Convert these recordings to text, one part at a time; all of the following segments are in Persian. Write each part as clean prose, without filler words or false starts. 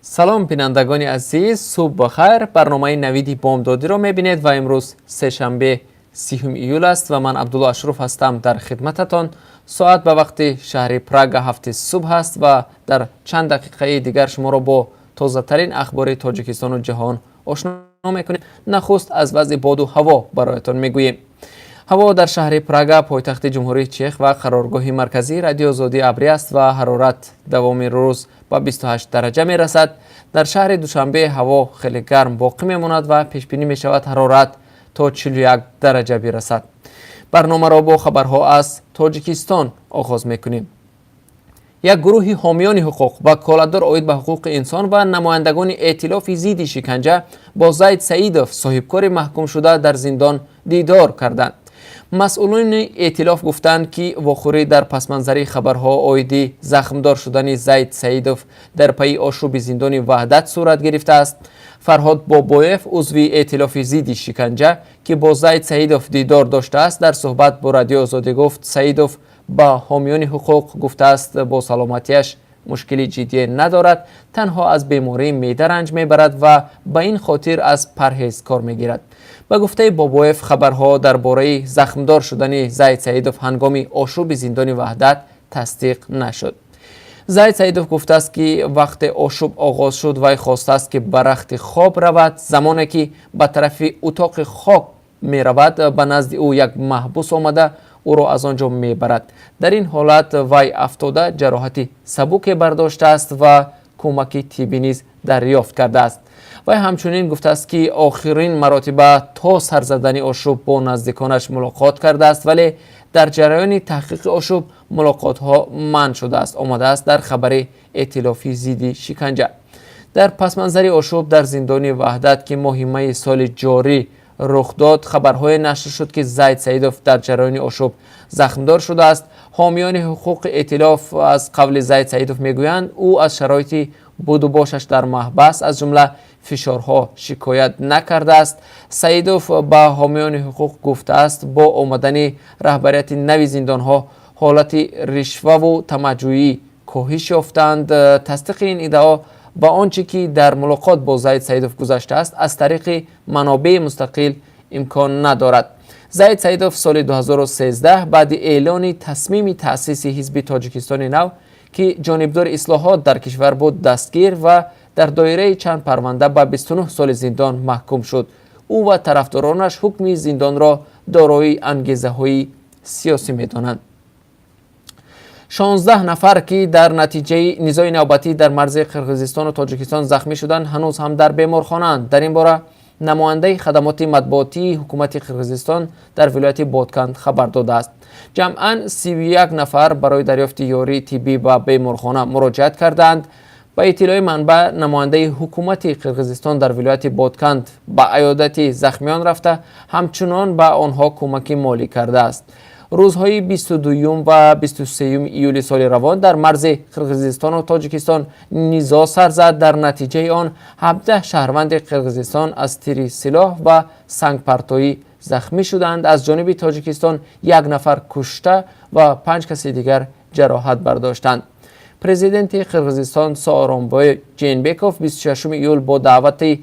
سلام بینندگان عزیز، صبح بخیر. برنامه نویدی بامدادی را میبینید و امروز سه‌شنبه 30 ایول است و من عبدالله اشرف هستم در خدمتتان. ساعت به وقت شهر پراگ 7 صبح است و در چند دقیقه دیگر شما را با تازه ترین اخبار تاجیکستان و جهان آشنا میکنیم. نخست از وضع باد و هوا برایتان میگوییم. هوا در شهر پراگ پایتخت جمهوری چک و قرارگاه مرکزی رادیو آزادی ابری است و حرارت دوام روز با 28 درجه می رسد. در شهر دوشنبه هوا خیلی گرم باقی می ماند و پیش بینی می شود حرارت تا 41 درجه برسد. برنامه را با خبرها از تاجیکستان آغاز می کنیم. یک گروه حامیان حقوق و کالادار عاید به حقوق انسان و نمایندگان ائتلاف ضد شکنجه با زید سعیدوف صاحبکار محکوم شده در زندان دیدار کردند. مسئولان ائتلاف گفتند که واخوری در پسمنظر خبرها عاید زخمدار شدن زید سعیدوف در پی آشوب زندان وحدت صورت گرفته است. فرهاد بابایف عضو ائتلاف ضد شکنجه که با زید سعیدوف دیدار داشته است در صحبت با رادیو آزادی گفت سعیدوف با حامیان حقوق گفته است با سلامتیش مشکلی جدی ندارد، تنها از بیماری معده رنج میبرد و به این خاطر از پرهیز کار میگیرد. به گفته بابایف خبرها درباره زخمدار شدن زید سعیدوف هنگام آشوب زندان وحدت تصدیق نشد. زید سعیدوف گفته است که وقت آشوب آغاز شد و خواسته است که به رخت خواب رود. زمانی که به طرف اتاق خواب می رود به نزد او یک محبوس آمده او را از آنجا می برد. در این حالت وی افتاده جراحت سبک برداشته است و کمک طبی نیز دریافت کرده است. وی همچنین گفته است که آخرین مراتب تا سر زدن آشوب با نزدیکانش ملاقات کرده است ولی در جریان تحقیق آشوب ملاقات ها منع شده است. آمده است در خبر ائتلاف ضد شکنجه. در پسمنظر آشوب در زندان وحدت که ماه می سال جاری رخ داد خبرهای نشر شد که زید سعیدوف در جریان آشوب زخمدار شده است. حامیان حقوق ائتلاف از قول زید سعیدوف میگویند او از شرایط بود و باشش در محبس از جمله فشارها شکایت نکرده است. سعیدوف با حامیان حقوق گفته است با آمدن رهبریت نوی زندانها حالت رشوه و تمجویی کاهش یافتند. تصدیق این ادعا با آنچه که در ملاقات با زید سعیدوف گذشته است از طریق منابع مستقل امکان ندارد. زید سعیدوف سال 2013 بعد اعلان تصمیم تأسیس حزب تاجیکستان نو که جانبدار اصلاحات در کشور بود دستگیر و در دایره چند پرونده به 29 سال زندان محکوم شد. او و طرفدارانش حکم زندان را دارای انگیزه‌های سیاسی می‌دانند. 16 نفر که در نتیجه نزاع نوبتی در مرز قرقیزستان و تاجیکستان زخمی شدند هنوز هم در بیمارخانه‌اند. در این باره نماینده خدمات مطبوعاتی حکومت قرقیزستان در ولایت بادکند خبر داده است. جمعاً 31 نفر برای دریافت یاری طبی به بیمارخانه مراجعت کردند. با اطلاع منبع نماینده حکومت قرقیزستان در ولایت بادکند به عیادت زخمیان رفته همچنان به آنها کمک مالی کرده است. روزهای 22 و 23 ایول سال روان در مرز قرقیزستان و تاجیکستان نزاع سر زد. در نتیجه آن 17 شهروند قرقیزستان از تیر سلاح و سنگ پرتایی زخمی شدند. از جانب تاجیکستان 1 نفر کشته و 5 کس دیگر جراحت برداشتند. پرزیدنت قرقیزستان سارانبای جینبکوف 26 ایول با دعوت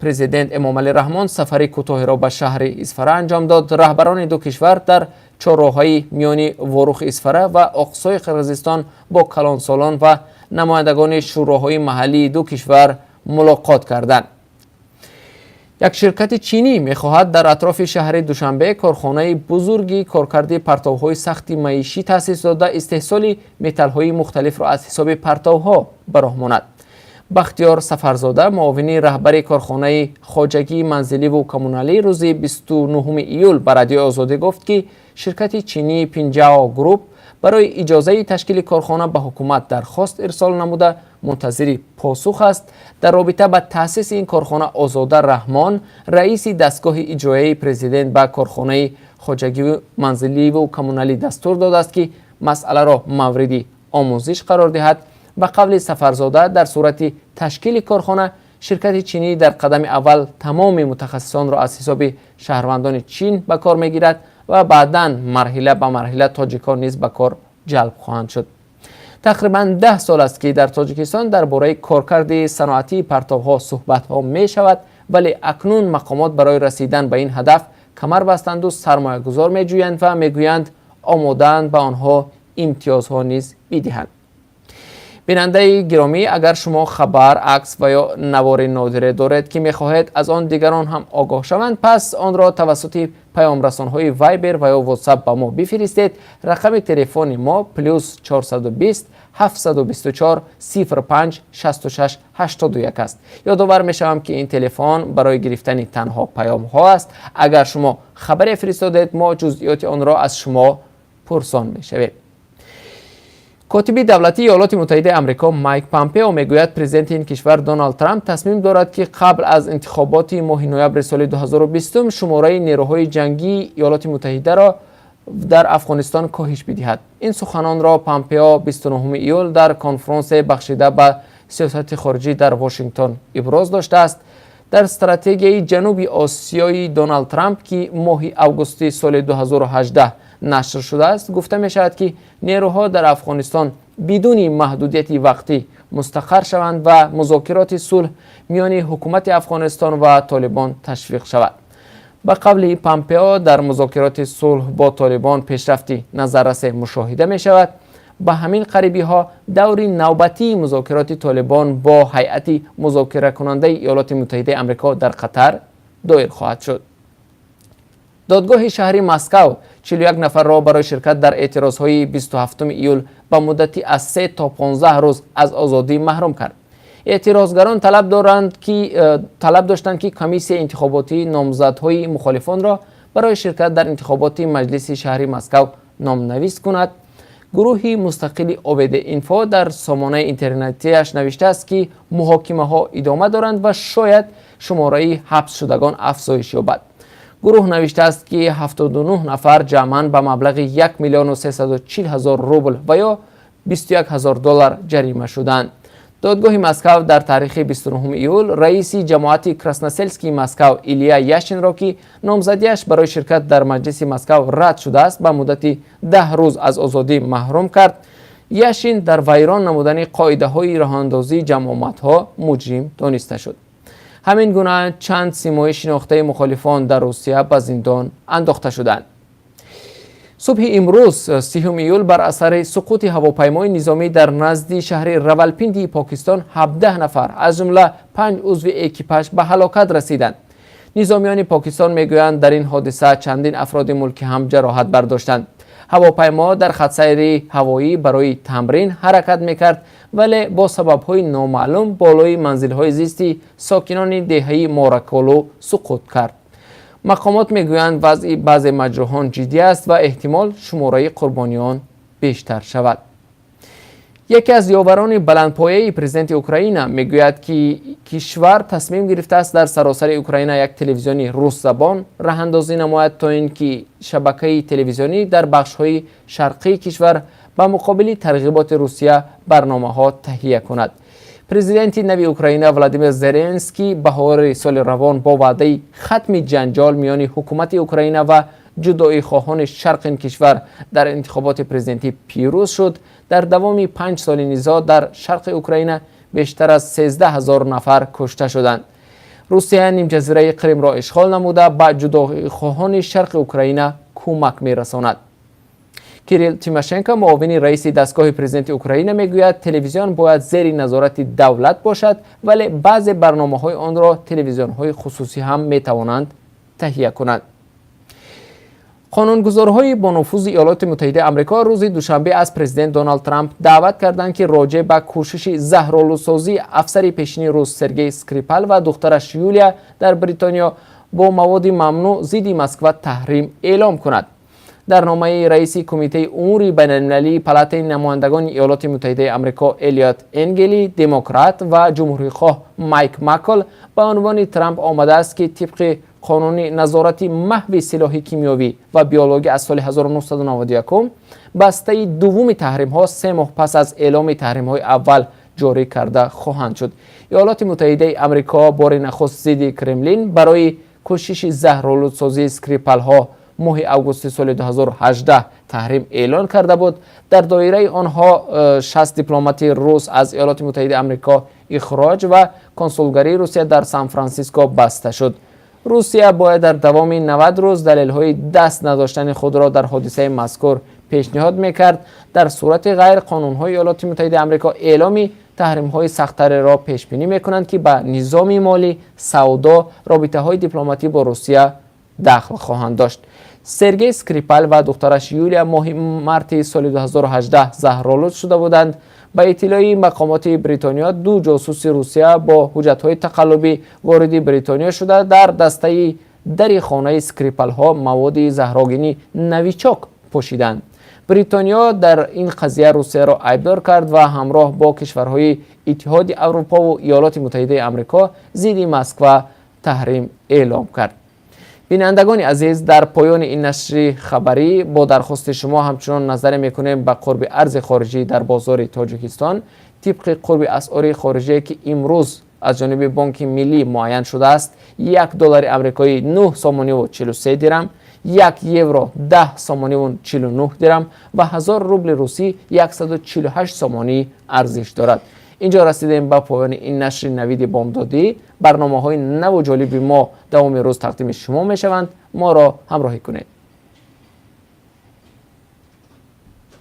پرزیدنت امامعلی رحمان سفر کوتاهی را به شهر اصفهان انجام داد. رهبران دو کشور در چهارراه‌های میان واروخ اصفهان و اقصای قرقیزستان با کلانسالان و نمایندگان شوراهای محلی دو کشور ملاقات کردند. یک شرکت چینی می‌خواهد در اطراف شهر دوشنبه کارخانه بزرگی کارکرد پرتوهای سخت معیشی تأسیس داده استحصال متال‌های مختلف را از حساب پرتوها به راه ماند. بختیار سفرزاده معاون رهبر کارخانه خواجگی منزلی و کمونالی روز 29 ایول به رادیو آزادی گفت که شرکت چینی پینجاو گروپ برای اجازه تشکیل کارخانه به حکومت درخواست ارسال نموده منتظر پاسخ است. در رابطه با تأسیس این کارخانه آزاده رحمان رئیس دستگاه اجرایی پرزیدنت به کارخانه خواجگی منزلی و کمونالی دستور داده است که مسئله را مورد آموزش قرار دهد. به قول سفرزاده در صورت تشکیل کارخانه شرکت چینی در قدم اول تمام متخصصان را از حساب شهروندان چین به کار میگیرد و بعداً مرحله به مرحله تاجیکان نیز به کار جلب خواهند شد. تقریباً 10 سال است که در تاجیکستان درباره کارکرد صنعتی پرتاب‌ها صحبت‌ها می‌شود، ولی اکنون مقامات برای رسیدن به این هدف کمر بستند و سرمایه‌گذار می‌جویند و می‌گویند آماده‌اند به آنها امتیازها نیز بدهند. بیننده گرامی، اگر شما خبر، عکس و یا نوار نادره دارید که می‌خواهید از آن دیگران هم آگاه شوند، پس آن را توسط پیام رسان‌های وایبر و یا واتساپ به ما بفرستید. رقم تلفن ما +420 724 05 66 81 است. یادآور می‌شوم که این تلفن برای گرفتن تنها پیام‌ها است. اگر شما خبر فرستادید، ما جزئیات آن را از شما پرسان می‌شویم. کاتب دولتی ایالات متحده آمریکا مایک پامپئو میگوید پرزیدنت این کشور دونالد ترامپ تصمیم دارد که قبل از انتخابات ماه نوامبر سال 2020 شماره نیروهای جنگی ایالات متحده را در افغانستان کاهش بدهد. این سخنان را پامپئو 29 ایول در کنفرانس بخشیده به سیاست خارجی در واشنگتن ابراز داشته است. در استراتژی جنوبی آسیایی دونالد ترامپ که ماه اوگوست سال 2018 نشر شده است، گفته می شود که نیروها در افغانستان بدون محدودیت وقتی مستقر شوند و مذاکرات صلح میان حکومت افغانستان و طالبان تشویق شود. به قول پامپئو در مذاکرات صلح با طالبان پیشرفتی نظررس مشاهده می شود. به همین قریبی ها دور نوبتی مذاکرات طالبان با هیئت مذاکره کننده ایالات متحده آمریکا در قطر دایر خواهد شد. دادگاه شهری مسکو 41 نفر را برای شرکت در اعتراضهای 27 ایول به مدتی از 3 تا 15 روز از آزادی محروم کرد. اعتراضگران طلب داشتند که کمیسیون انتخاباتی نامزدهای مخالفان را برای شرکت در انتخابات مجلس شهری مسکو نامنویس کند. گروهی مستقل عبید اینفو در سامانه اینترنتیش نوشته است که محاکمه ها ادامه دارند و شاید شماره حبس شدگان افزایش یابد. گروه نوشته است که 79 نفر جمعاً به مبلغ 1,340,000 روبل و یا $21,000 جریمه شدند. دادگاه مسکو در تاریخ 29 ایول رئیس جماعت کراسنسلسکی مسکو ایلیا یاشین را که نامزدیش برای شرکت در مجلس مسکو رد شده است به مدت 10 روز از آزادی محروم کرد. یاشین در ویران نمودن قاعده های راهاندازی جماعت ها مجرم دانسته شد. همین گونه چند سیمای شناخته مخالفان در روسیه به زندان انداخته شدند. صبح امروز 30 ایول بر اثر سقوط هواپیمای نظامی در نزد شهر راولپیندی پاکستان 17 نفر از جمله 5 عضو اکیپاژ به هلاکت رسیدند. نظامیان پاکستان میگویند در این حادثه چندین افراد ملکی هم جراحت برداشتند. هواپیما در خط سیر هوایی برای تمرین حرکت میکرد ولی با سبب‌های نامعلوم بالای منزل‌های زیستی ساکنان دهه مارکولو سقوط کرد. مقامات میگویند وضع بعضی مجروحان جدی است و احتمال شماره قربانیان بیشتر شود. یکی از یاوران بلندپایه پرزیدنت اوکراین میگوید که کشور تصمیم گرفته است در سراسر اوکراین یک تلویزیونی روس زبان راه اندازی نماید تا اینکه شبکه تلویزیونی در بخش‌های شرقی کشور به مقابل ترغیبات روسیه برنامه‌ها تهیه کند. پرزیدنت نوی اوکراین ولادیمیر زلنسکی بهار سال روان با وعده ختم جنجال میان حکومت اوکراین و جدایی خواهان شرق این کشور در انتخابات پرزیدنتی پیروز شد. در دوام 5 سال نزاع در شرق اوکراین بیشتر از 13,000 نفر کشته شدند. روسیه نیم جزیره کریم را اشغال نموده به جدایی خواهان شرق اوکراین کمک می‌رساند. کیریل تیماشنکو معاون رئیس دستگاه پرزیدنت اوکراین میگوید تلویزیون باید زیر نظارت دولت باشد ولی بعضی برنامه‌های آن را تلویزیون‌های خصوصی هم می‌توانند تهیه کنند. قانونگذارهای با نفوذ ایالات متحده آمریکا روز دوشنبه از پرزیدنت دونالد ترامپ دعوت کردند که راجع به کوشش زهرآلودسازی افسر پیشین روس سرگئی اسکریپال و دخترش یولیا در بریتانیا با مواد ممنوع ضد مسکو تحریم اعلام کند. در نامه رئیس کمیته امور بین‌المللی پالاتای نمایندگان ایالات متحده آمریکا الیوت انگلی، دموکرات و جمهوری‌خواه مایک مکل به عنوان ترامپ آمده است که طبق قانون نظارت محو سلاح کیمیایی و بیولوژی از سال 1991 بسته دوم تحریم ها 3 ماه پس از اعلام تحریم های اول جاری کرده خواهند شد. ایالات متحده آمریکا بار نخست ضد کرملین برای کوشش زهرآلودسازی اسکریپال ها ماه اوگوست سال 2018 تحریم اعلان کرده بود. در دایره آنها 60 دیپلمات روس از ایالات متحده آمریکا اخراج و کنسولگری روسیه در سان فرانسیسکو بسته شد. روسیه باید در دوام 90 روز دلیل‌های دست نداشتن خود را در حادثه مذکور پیشنهاد می‌کرد. در صورت غیر قانون‌های ایالات متحده آمریکا اعلامی تحریم‌های سخت‌تر را پیش بینی می‌کنند که به نظام مالی، سودا، رابطه‌های دیپلماتی با روسیه دخل خواهند داشت. سرگئی اسکریپال و دخترش یولیا ماه مارت سال 2018 زهرآلود شده بودند. به اطلاع مقامات بریتانیا 2 جاسوس روسیه با حجت‌های تقلبی وارد بریتانیا شده در دسته در خانه اسکریپال ها مواد زهرآگینی نویچاک پوشیدند. بریتانیا در این قضیه روسیه را عیبدار کرد و همراه با کشورهای اتحاد اروپا و ایالات متحده آمریکا ضد مسکو تحریم اعلام کرد. بینندگان عزیز، در پایان این نشر خبری با درخواست شما همچنان نظر میکنیم به قرب ارز خارجی در بازار تاجیکستان طبق قرب اسعار خارجی که امروز از جانب بانک ملی معین شده است. $1 آمریکایی 9 سومانی و 43 درم، 1 یورو 10 سومانی و 49 درم و 1000 روبل روسی 148 سومانی ارزش دارد. اینجا رسیدیم به پایان این نشر نوید بامدادی. برنامه‌های نو و جالب ما دوام روز تقدیم شما می‌شوند. ما را همراهی کنید.